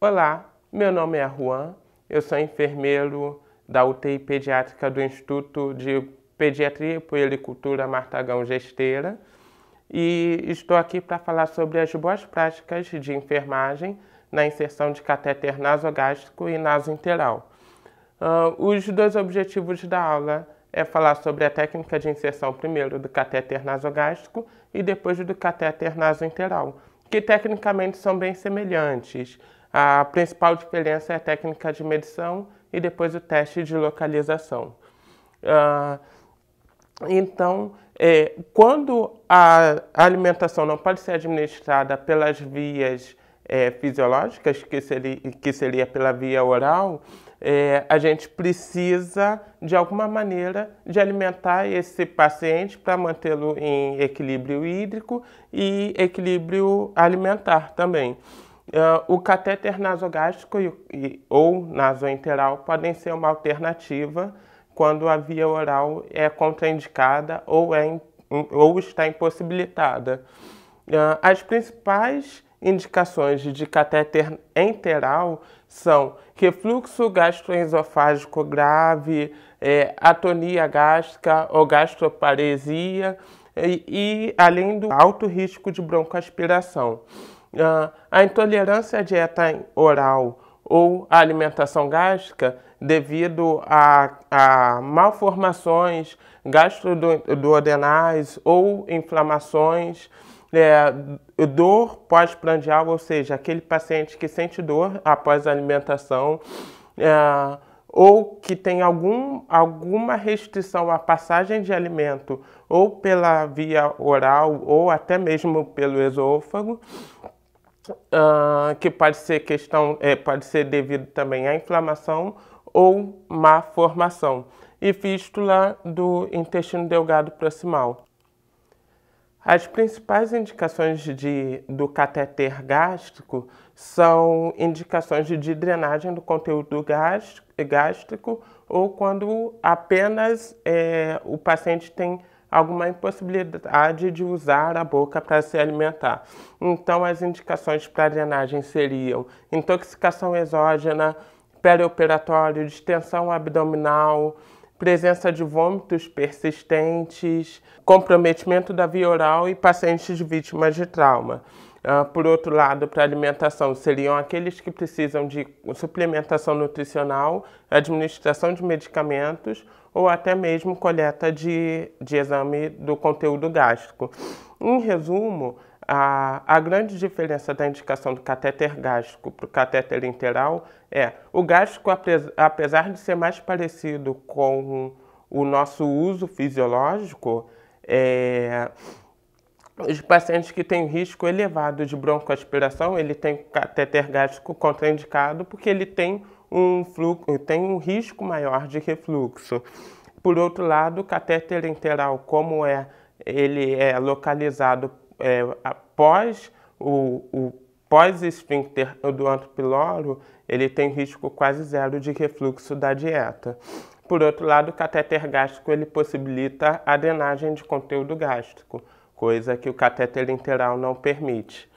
Olá, meu nome é Juan, eu sou enfermeiro da UTI pediátrica do Instituto de Pediatria e Puericultura Martagão Gesteira e estou aqui para falar sobre as boas práticas de enfermagem na inserção de catéter nasogástrico e nasointeral. Os dois objetivos da aula é falar sobre a técnica de inserção primeiro do catéter nasogástrico e depois do catéter nasointeral, que tecnicamente são bem semelhantes. A principal diferença é a técnica de medição e depois o teste de localização. Quando a alimentação não pode ser administrada pelas vias fisiológicas, que seria pela via oral, a gente precisa, de alguma maneira, de alimentar esse paciente para mantê-lo em equilíbrio hídrico e equilíbrio alimentar também. O catéter nasogástrico ou nasointeral podem ser uma alternativa quando a via oral é contraindicada ou está impossibilitada. As principais indicações de catéter enteral são refluxo gastroesofágico grave, atonia gástrica ou gastroparesia e além do alto risco de broncoaspiração. A intolerância à dieta oral ou à alimentação gástrica devido a malformações gastroduodenais ou inflamações, dor pós-prandial, ou seja, aquele paciente que sente dor após a alimentação, ou que tem alguma restrição à passagem de alimento ou pela via oral ou até mesmo pelo esôfago, que pode ser devido também à inflamação ou má formação, e fístula do intestino delgado proximal. As principais indicações do catéter gástrico são indicações de drenagem do conteúdo gástrico ou quando apenas o paciente tem alguma impossibilidade de usar a boca para se alimentar. Então, as indicações para drenagem seriam intoxicação exógena, perioperatório, distensão abdominal, presença de vômitos persistentes, comprometimento da via oral e pacientes vítimas de trauma. Por outro lado, para alimentação, seriam aqueles que precisam de suplementação nutricional, administração de medicamentos ou até mesmo coleta de exame do conteúdo gástrico. Em resumo, a grande diferença da indicação do catéter gástrico para o catéter enteral o gástrico, apesar de ser mais parecido com o nosso uso fisiológico, os pacientes que têm risco elevado de broncoaspiração, ele tem catéter gástrico contraindicado porque ele tem um risco maior de refluxo. Por outro lado, o catéter enteral, como ele é localizado após o pós-esfíncter do antro piloro, ele tem risco quase zero de refluxo da dieta. Por outro lado, o catéter gástrico ele possibilita a drenagem de conteúdo gástrico, coisa que o catéter enteral não permite.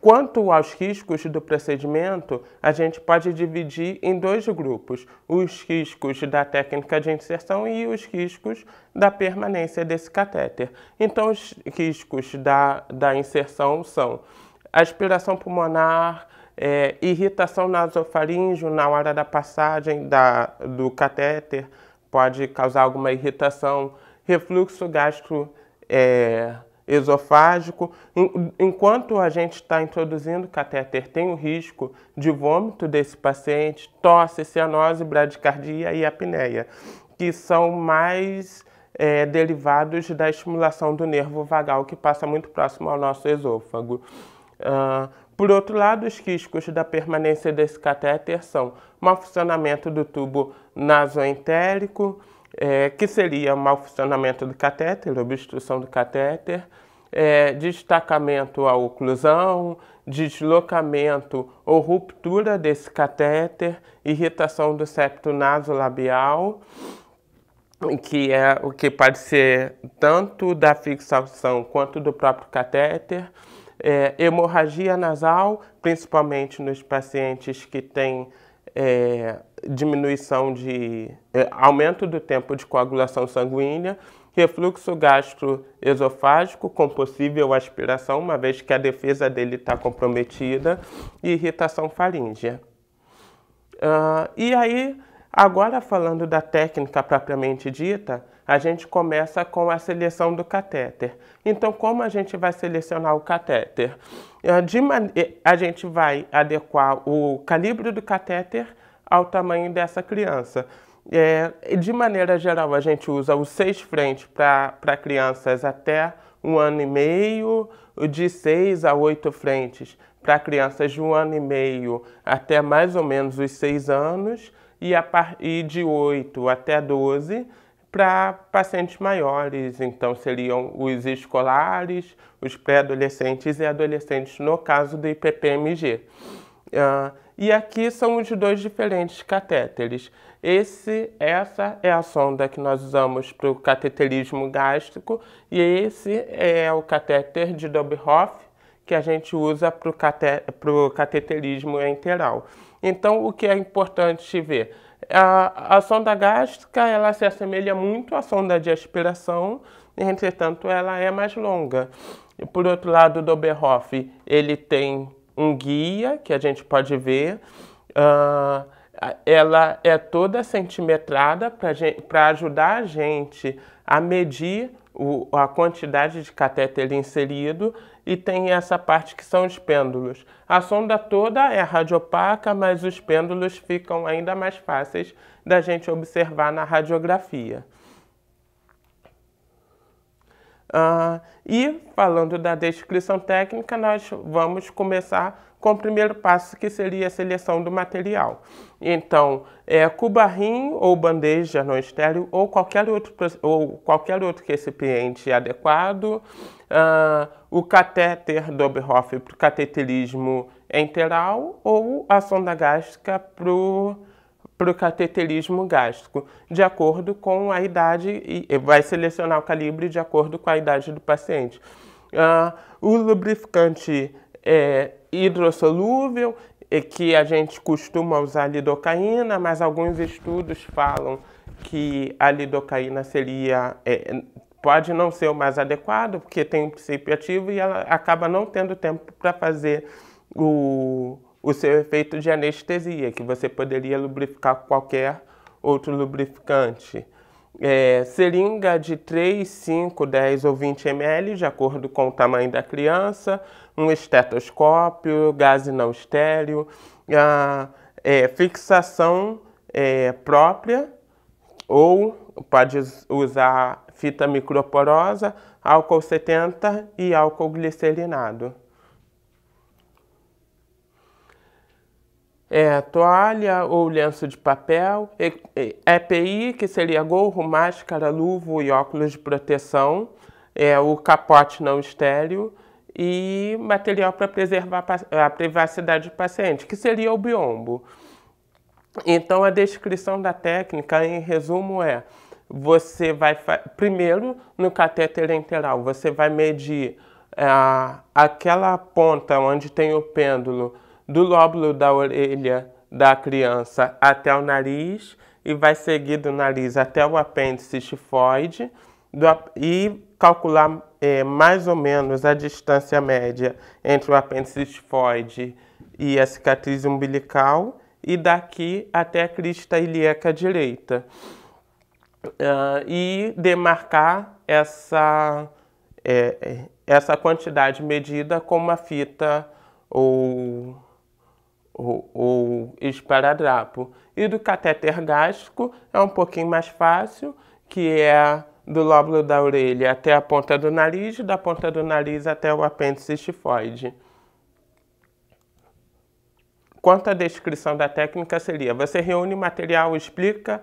Quanto aos riscos do procedimento, a gente pode dividir em dois grupos: os riscos da técnica de inserção e os riscos da permanência desse catéter. Então, os riscos da inserção são aspiração pulmonar, irritação nasofaríngeo na hora da passagem do catéter, pode causar alguma irritação, refluxo gastroesofágico. Enquanto a gente está introduzindo o catéter, tem o risco de vômito desse paciente, tosse, cianose, bradicardia e apneia, que são mais derivados da estimulação do nervo vagal, que passa muito próximo ao nosso esôfago. Por outro lado, os riscos da permanência desse catéter são mau funcionamento do tubo nasoentérico, que seria o mau funcionamento do catéter, obstrução do catéter, destacamento à oclusão, deslocamento ou ruptura desse catéter, irritação do septo nasolabial, que é o que pode ser tanto da fixação quanto do próprio catéter, hemorragia nasal, principalmente nos pacientes que têm diminuição de aumento do tempo de coagulação sanguínea, refluxo gastroesofágico com possível aspiração, uma vez que a defesa dele está comprometida, e irritação faríngea. E aí, agora falando da técnica propriamente dita, a gente começa com a seleção do catéter. Então, como a gente vai selecionar o catéter? A gente vai adequar o calibre do catéter ao tamanho dessa criança. De maneira geral, a gente usa os 6 frentes para crianças até 1 ano e meio, de 6 a 8 frentes para crianças de 1 ano e meio até mais ou menos os 6 anos, e de 8 até 12 para pacientes maiores, então seriam os escolares, os pré-adolescentes e adolescentes, no caso do IPPMG. E aqui são os 2 diferentes catéteres. Essa é a sonda que nós usamos para o cateterismo gástrico, e esse é o catéter de Dobehoff, que a gente usa para o cateterismo enteral. Então, o que é importante ver? A sonda gástrica, ela se assemelha muito à sonda de aspiração, entretanto, ela é mais longa. Por outro lado, o Dobehoff, ele tem um guia, que a gente pode ver. Ela é toda centimetrada para ajudar a gente a medir a quantidade de catéter inserido, e tem essa parte que são os pêndulos. A sonda toda é radiopaca, mas os pêndulos ficam ainda mais fáceis da gente observar na radiografia. E falando da descrição técnica, nós vamos começar com o primeiro passo, que seria a seleção do material. Então, cubarrim ou bandeja não estéril ou qualquer outro recipiente adequado, o catéter Dobehoff para o cateterismo enteral, ou a sonda gástrica para o cateterismo gástrico, de acordo com a idade, e vai selecionar o calibre de acordo com a idade do paciente. O lubrificante hidrossolúvel, que a gente costuma usar lidocaína, mas alguns estudos falam que a lidocaína pode não ser o mais adequado, porque tem um princípio ativo e ela acaba não tendo tempo para fazer o seu efeito de anestesia, que você poderia lubrificar com qualquer outro lubrificante. Seringa de 3, 5, 10 ou 20 ml, de acordo com o tamanho da criança, um estetoscópio, gás não estéril, fixação própria, ou pode usar fita microporosa, álcool 70 e álcool glicerinado. Toalha ou lenço de papel, EPI, que seria gorro, máscara, luva e óculos de proteção, o capote não estéril, e material para preservar a privacidade do paciente, que seria o biombo. Então, a descrição da técnica, em resumo, você vai, primeiro, no catéter enteral, você vai medir aquela ponta onde tem o pêndulo do lóbulo da orelha da criança até o nariz, e vai seguir do nariz até o apêndice xifoide, e calcular mais ou menos a distância média entre o apêndice xifoide e a cicatriz umbilical, e daqui até a crista ilíaca direita. E demarcar essa quantidade medida com uma fita ou esparadrapo. E do catéter gástrico é um pouquinho mais fácil, que é do lóbulo da orelha até a ponta do nariz, da ponta do nariz até o apêndice xifoide. Quanto à descrição da técnica seria: você reúne o material, explica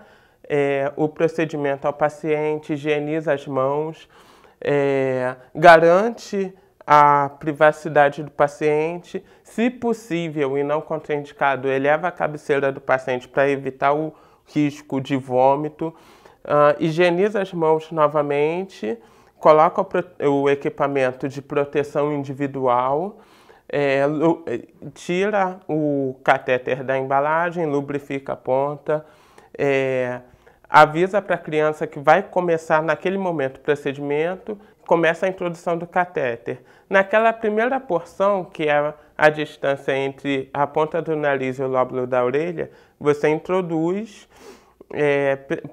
o procedimento ao paciente, higieniza as mãos, garante a privacidade do paciente, se possível e não contraindicado, eleva a cabeceira do paciente para evitar o risco de vômito, Higieniza as mãos novamente, coloca o equipamento de proteção individual, tira o catéter da embalagem, lubrifica a ponta, avisa para a criança que vai começar naquele momento o procedimento, começa a introdução do catéter. Naquela primeira porção, que é a distância entre a ponta do nariz e o lóbulo da orelha, você introduz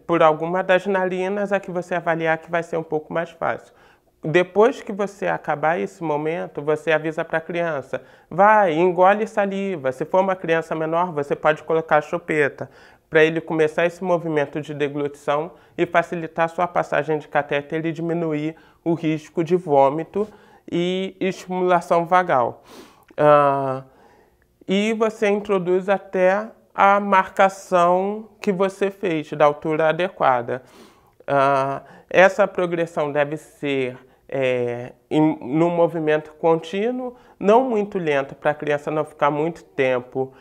por alguma das narinas a que você avaliar que vai ser um pouco mais fácil. Depois que você acabar esse momento, você avisa para a criança, vai, engole saliva. Se for uma criança menor, você pode colocar a chupeta, para ele começar esse movimento de deglutição e facilitar a sua passagem de catéter e diminuir o risco de vômito e estimulação vagal. E você introduz até a marcação que você fez, da altura adequada. Essa progressão deve ser num movimento contínuo, não muito lento, para a criança não ficar muito tempo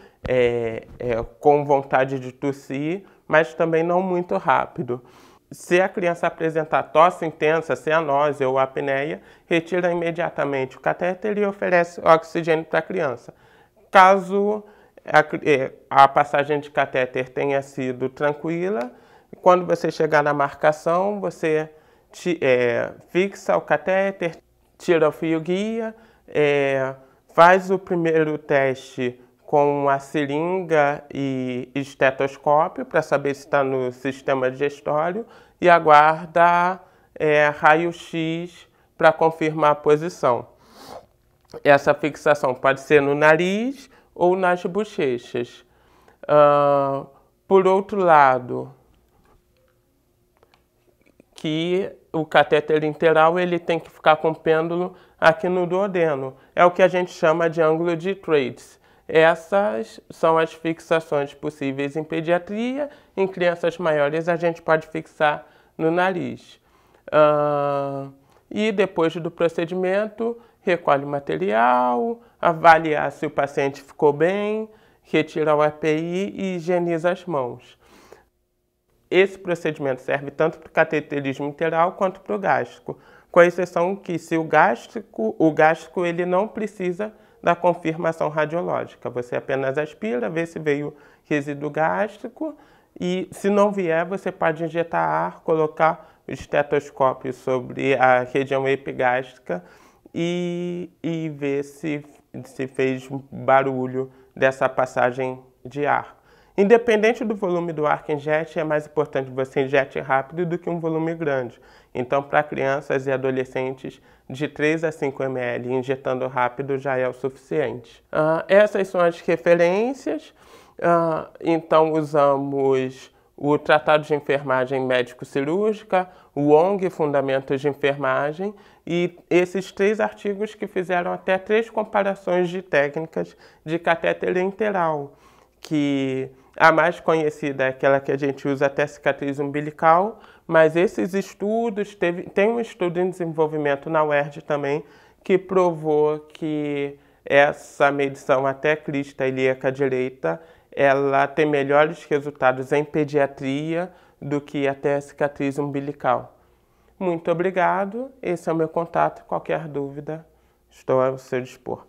com vontade de tossir, mas também não muito rápido. Se a criança apresentar tosse intensa, cianose ou apneia, retira imediatamente o catéter e oferece oxigênio para a criança. Caso a passagem de catéter tenha sido tranquila, quando você chegar na marcação, você fixa o catéter, tira o fio guia, faz o primeiro teste com a seringa e estetoscópio para saber se está no sistema digestório e aguarda raio-x para confirmar a posição. Essa fixação pode ser no nariz ou nas bochechas. Por outro lado, que o catéter interal ele tem que ficar com o pêndulo aqui no duodeno. É o que a gente chama de ângulo de Treitz. Essas são as fixações possíveis em pediatria. Em crianças maiores a gente pode fixar no nariz. E depois do procedimento, recolhe o material, avaliar se o paciente ficou bem, retira o EPI e higieniza as mãos. Esse procedimento serve tanto para o cateterismo interal quanto para o gástrico, com a exceção que se o gástrico ele não precisa da confirmação radiológica. Você apenas aspira, vê se veio resíduo gástrico e, se não vier, você pode injetar ar, colocar o estetoscópio sobre a região epigástrica e ver se fez barulho dessa passagem de ar. Independente do volume do ar que injete, é mais importante você injete rápido do que um volume grande. Então, para crianças e adolescentes, de 3 a 5 ml injetando rápido já é o suficiente. Essas são as referências. Então, usamos o Tratado de Enfermagem Médico-Cirúrgica, o ONG Fundamentos de Enfermagem e esses 3 artigos que fizeram até 3 comparações de técnicas de catéter enteral, que a mais conhecida é aquela que a gente usa até cicatriz umbilical, mas esses estudos, tem um estudo em desenvolvimento na UERJ também, que provou que essa medição até crista ilíaca direita, ela tem melhores resultados em pediatria do que até a cicatriz umbilical. Muito obrigado, esse é o meu contato, qualquer dúvida, estou ao seu dispor.